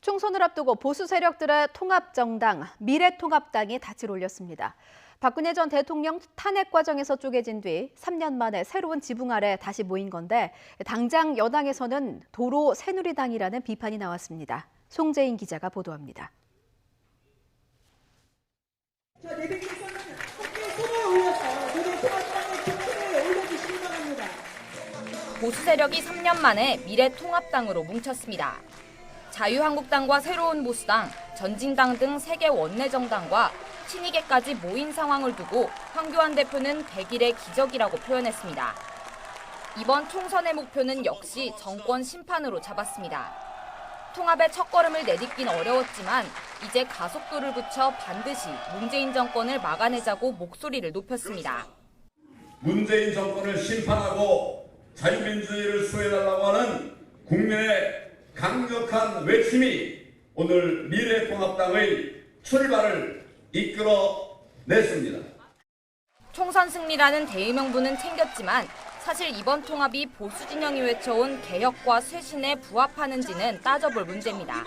총선을 앞두고 보수 세력들의 통합정당, 미래통합당이 닻을 올렸습니다. 박근혜 전 대통령 탄핵 과정에서 쪼개진 뒤 3년 만에 새로운 지붕 아래 다시 모인 건데 당장 여당에서는 도로 새누리당이라는 비판이 나왔습니다. 송재인 기자가 보도합니다. 보수 세력이 3년 만에 미래통합당으로 뭉쳤습니다. 자유한국당과 새로운 보수당, 전진당 등 3개 원내정당과 친이계까지 모인 상황을 두고 황교안 대표는 100일의 기적이라고 표현했습니다. 이번 총선의 목표는 역시 정권 심판으로 잡았습니다. 통합의 첫걸음을 내딛긴 어려웠지만 이제 가속도를 붙여 반드시 문재인 정권을 막아내자고 목소리를 높였습니다. 문재인 정권을 심판하고 자유민주주의를 수호해달라고 하는 국민의 강력한 외침이 오늘 미래통합당의 출발을 이끌어냈습니다. 총선 승리라는 대의명분은 챙겼지만 사실 이번 통합이 보수 진영이 외쳐온 개혁과 쇄신에 부합하는지는 따져볼 문제입니다.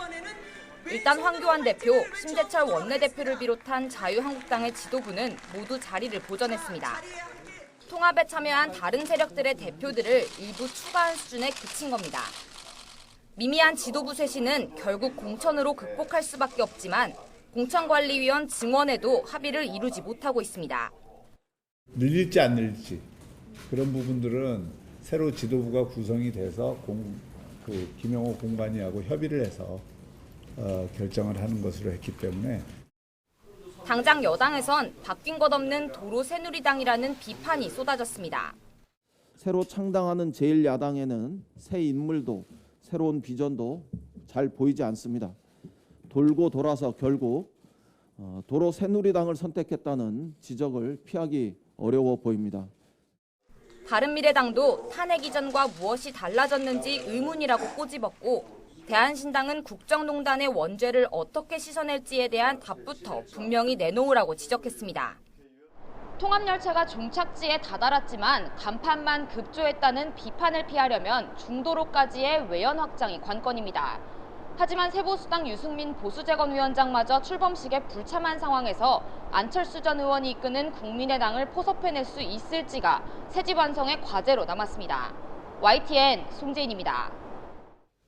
일단 황교안 대표, 심재철 원내대표를 비롯한 자유한국당의 지도부는 모두 자리를 보전했습니다. 통합에 참여한 다른 세력들의 대표들을 일부 추가한 수준에 그친 겁니다. 미미한 지도부 쇄신은 결국 공천으로 극복할 수밖에 없지만 공천관리위원 증원에도 합의를 이루지 못하고 있습니다. 늘릴지 안 늘릴지 그런 부분들은 새로 지도부가 구성이 돼서 김영호 공관위하고 협의를 해서 결정을 하는 것으로 했기 때문에 당장 여당에선 바뀐 것 없는 도로 새누리당이라는 비판이 쏟아졌습니다. 새로 창당하는 제1야당에는 새 인물도 새로운 비전도 잘 보이지 않습니다. 돌고 돌아서 결국 도로 새누리당을 선택했다는 지적을 피하기 어려워 보입니다. 바른미래당도 탄핵 이전과 무엇이 달라졌는지 의문이라고 꼬집었고 대한신당은 국정농단의 원죄를 어떻게 씻어낼지에 대한 답부터 분명히 내놓으라고 지적했습니다. 통합열차가 종착지에 다다랐지만 간판만 급조했다는 비판을 피하려면 중도로까지의 외연 확장이 관건입니다. 하지만 새보수당 유승민 보수재건위원장마저 출범식에 불참한 상황에서 안철수 전 의원이 이끄는 국민의당을 포섭해낼 수 있을지가 새집 완성의 과제로 남았습니다. YTN 송재인입니다.